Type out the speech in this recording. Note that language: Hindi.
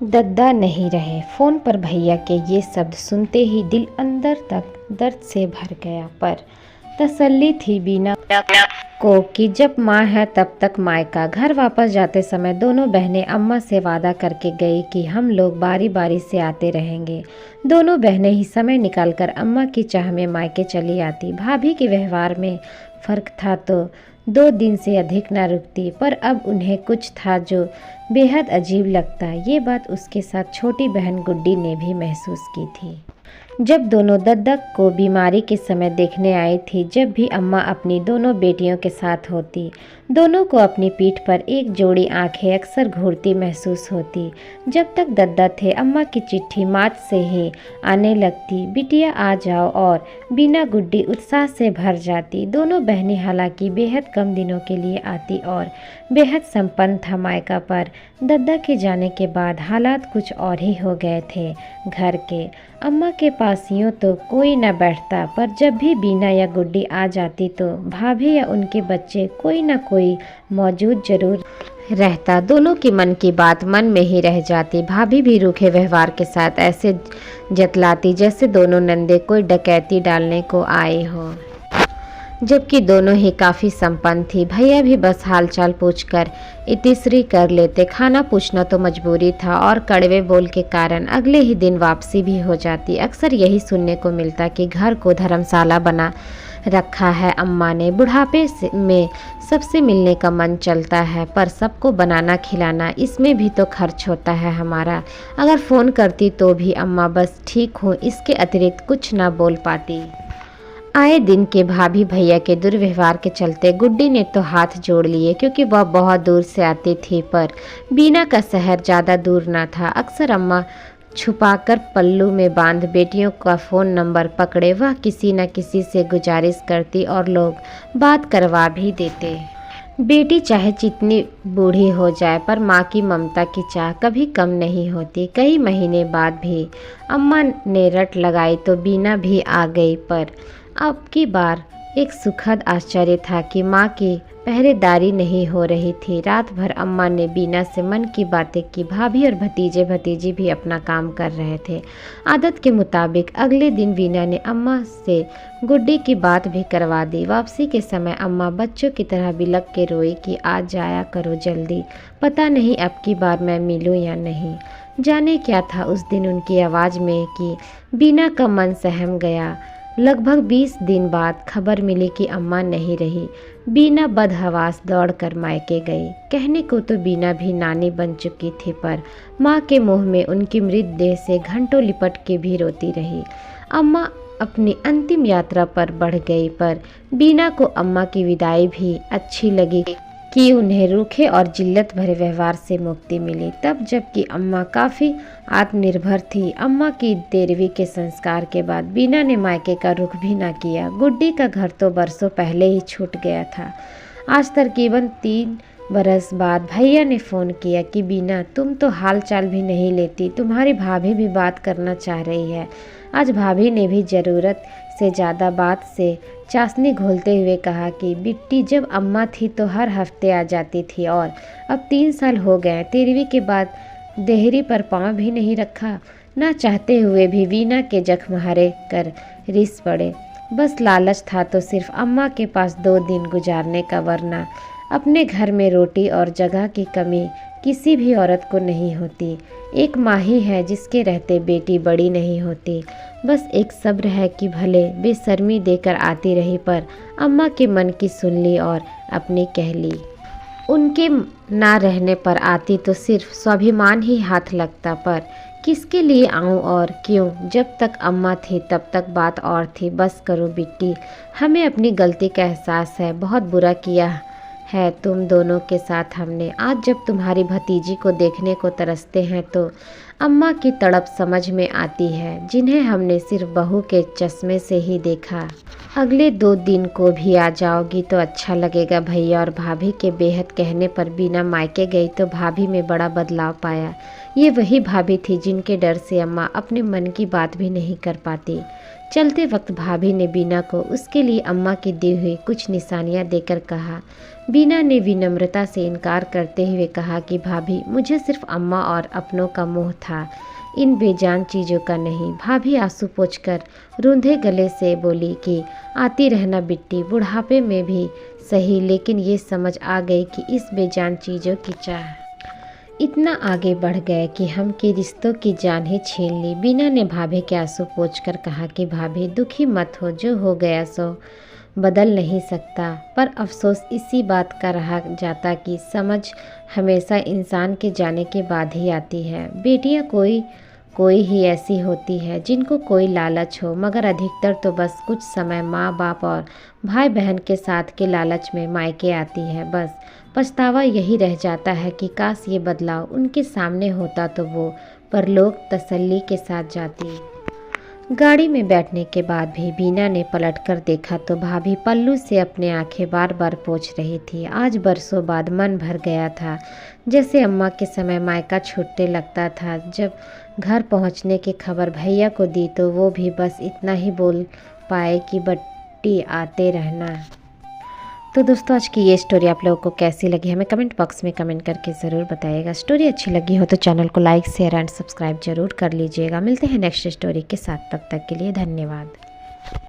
दद्दा नहीं रहे। फ़ोन पर भैया के ये शब्द सुनते ही दिल अंदर तक दर्द से भर गया। पर तसल्ली थी बीना को कि जब माँ है तब तक मायका। घर वापस जाते समय दोनों बहनें अम्मा से वादा करके गई कि हम लोग बारी बारी से आते रहेंगे। दोनों बहनें ही समय निकालकर अम्मा की चाह में मायके चली आती। भाभी के व्यवहार में फ़र्क था तो 2 दिन से अधिक न रुकती, पर अब उन्हें कुछ था जो बेहद अजीब लगता। ये बात उसके साथ छोटी बहन गुड्डी ने भी महसूस की थी। जब दोनों दद्दा को बीमारी के समय देखने आई थी, जब भी अम्मा अपनी दोनों बेटियों के साथ होती, दोनों को अपनी पीठ पर एक जोड़ी आंखें अक्सर घूरती महसूस होती। जब तक दद्दा थे अम्मा की चिट्ठी मार्च से ही आने लगती, बिटिया आ जाओ, और बिना गुड्डी उत्साह से भर जाती। दोनों बहनें हालांकि बेहद कम दिनों के लिए आती और बेहद संपन्न था मायका, पर दद्दा के जाने के बाद हालात कुछ और ही हो गए थे घर के। अम्मा के पास यूँ तो कोई न बैठता, पर जब भी बीना या गुड्डी आ जाती तो भाभी या उनके बच्चे कोई न कोई मौजूद जरूर रहता। दोनों की मन की बात मन में ही रह जाती। भाभी भी रूखे व्यवहार के साथ ऐसे जतलाती जैसे दोनों नंदे कोई डकैती डालने को आए हो, जबकि दोनों ही काफ़ी संपन्न थी। भैया भी बस हालचाल पूछकर इतिश्री कर लेते। खाना पूछना तो मजबूरी था और कड़वे बोल के कारण अगले ही दिन वापसी भी हो जाती। अक्सर यही सुनने को मिलता कि घर को धर्मशाला बना रखा है अम्मा ने। बुढ़ापे में सबसे मिलने का मन चलता है, पर सबको बनाना खिलाना, इसमें भी तो खर्च होता है हमारा। अगर फ़ोन करती तो भी अम्मा बस ठीक हूँ, इसके अतिरिक्त कुछ ना बोल पाती। आए दिन के भाभी भैया के दुर्व्यवहार के चलते गुड्डी ने तो हाथ जोड़ लिए, क्योंकि वह बहुत दूर से आती थी। पर बीना का शहर ज़्यादा दूर न था। अक्सर अम्मा छुपाकर पल्लू में बांध बेटियों का फ़ोन नंबर पकड़े वह किसी न किसी से गुजारिश करती और लोग बात करवा भी देते। बेटी चाहे जितनी बूढ़ी हो जाए, पर माँ की ममता की चाह कभी कम नहीं होती। कई महीने बाद भी अम्मा ने रट लगाई तो बीना भी आ गई, पर अब की बार एक सुखद आश्चर्य था कि माँ की पहरेदारी नहीं हो रही थी। रात भर अम्मा ने बीना से मन की बातें की। भाभी और भतीजे भतीजी भी अपना काम कर रहे थे। आदत के मुताबिक अगले दिन बीना ने अम्मा से गुड्डी की बात भी करवा दी। वापसी के समय अम्मा बच्चों की तरह बिलक के रोई कि आज जाया करो जल्दी, पता नहीं अब की बार मैं मिलूँ या नहीं। जाने क्या था उस दिन उनकी आवाज़ में कि बीना का मन सहम गया। लगभग 20 दिन बाद खबर मिली कि अम्मा नहीं रही। बीना बदहवास दौड़कर मायके गई। कहने को तो बीना भी नानी बन चुकी थी, पर माँ के मुंह में उनकी मृतदेह से घंटों लिपट के भी रोती रही। अम्मा अपनी अंतिम यात्रा पर बढ़ गई, पर बीना को अम्मा की विदाई भी अच्छी लगी कि उन्हें रूखे और जिल्लत भरे व्यवहार से मुक्ति मिली। तब जबकि अम्मा काफ़ी आत्मनिर्भर थी। अम्मा की 13वीं के संस्कार के बाद बीना ने मायके का रुख भी ना किया। गुड्डी का घर तो बरसों पहले ही छूट गया था। आज तकरीबन 3 बरस बाद भैया ने फ़ोन किया कि बीना तुम तो हाल चाल भी नहीं लेती, तुम्हारी भाभी भी बात करना चाह रही है। आज भाभी ने भी ज़रूरत से ज़्यादा बात से चाशनी घोलते हुए कहा कि बिट्टी जब अम्मा थी तो हर हफ्ते आ जाती थी, और अब 3 साल हो गए। 13वीं के बाद देहरी पर पाँव भी नहीं रखा। ना चाहते हुए भी वीना के जख्म हरे कर रिस पड़े। बस लालच था तो सिर्फ अम्मा के पास 2 दिन गुजारने का, वरना अपने घर में रोटी और जगह की कमी किसी भी औरत को नहीं होती। एक माँ ही है जिसके रहते बेटी बड़ी नहीं होती। बस एक सब्र है कि भले बेशर्मी देकर आती रही, पर अम्मा के मन की सुन ली और अपनी कह ली। उनके ना रहने पर आती तो सिर्फ स्वाभिमान ही हाथ लगता, पर किसके लिए आऊँ और क्यों? जब तक अम्मा थी तब तक बात और थी। बस करो बिट्टी, हमें अपनी गलती का एहसास है। बहुत बुरा किया है तुम दोनों के साथ हमने। आज जब तुम्हारी भतीजी को देखने को तरसते हैं तो अम्मा की तड़प समझ में आती है, जिन्हें हमने सिर्फ बहू के चश्मे से ही देखा। अगले 2 दिन को भी आ जाओगी तो अच्छा लगेगा। भैया और भाभी के बेहद कहने पर बीना मायके गई तो भाभी में बड़ा बदलाव पाया। ये वही भाभी थी जिनके डर से अम्मा अपने मन की बात भी नहीं कर पाती। चलते वक्त भाभी ने बीना को उसके लिए अम्मा की दी हुई कुछ निशानियाँ देकर कहा, बीना ने विनम्रता से इनकार करते हुए कहा कि भाभी, मुझे सिर्फ अम्मा और अपनों का मोह था, इन बेजान चीज़ों का नहीं। भाभी आंसू पोंछकर रूंधे गले से बोली कि आती रहना बिट्टी, बुढ़ापे में भी सही, लेकिन ये समझ आ गई कि इस बेजान चीज़ों की चाह इतना आगे बढ़ गए कि हम के रिश्तों की जान ही छीन ली। बीना ने भाभी के आंसू पोंछकर कहा कि भाभी दुखी मत हो, जो हो गया सो बदल नहीं सकता। पर अफसोस इसी बात का रहा जाता कि समझ हमेशा इंसान के जाने के बाद ही आती है। बेटियां कोई कोई ही ऐसी होती है जिनको कोई लालच हो, मगर अधिकतर तो बस कुछ समय माँ बाप और भाई बहन के साथ के लालच में मायके आती है। बस पछतावा यही रह जाता है कि काश ये बदलाव उनके सामने होता तो वो परलोक तसल्ली के साथ जाती। गाड़ी में बैठने के बाद भी बीना ने पलटकर देखा तो भाभी पल्लू से अपने आंखें बार बार पोंछ रही थी। आज बरसों बाद मन भर गया था, जैसे अम्मा के समय मायका छूटने लगता था। जब घर पहुंचने की खबर भैया को दी तो वो भी बस इतना ही बोल पाए कि बट्टी आते रहना। तो दोस्तों, आज की ये स्टोरी आप लोगों को कैसी लगी हमें कमेंट बॉक्स में कमेंट करके ज़रूर बताइएगा। स्टोरी अच्छी लगी हो तो चैनल को लाइक शेयर एंड सब्सक्राइब जरूर कर लीजिएगा। मिलते हैं नेक्स्ट स्टोरी के साथ, तब तक के लिए धन्यवाद।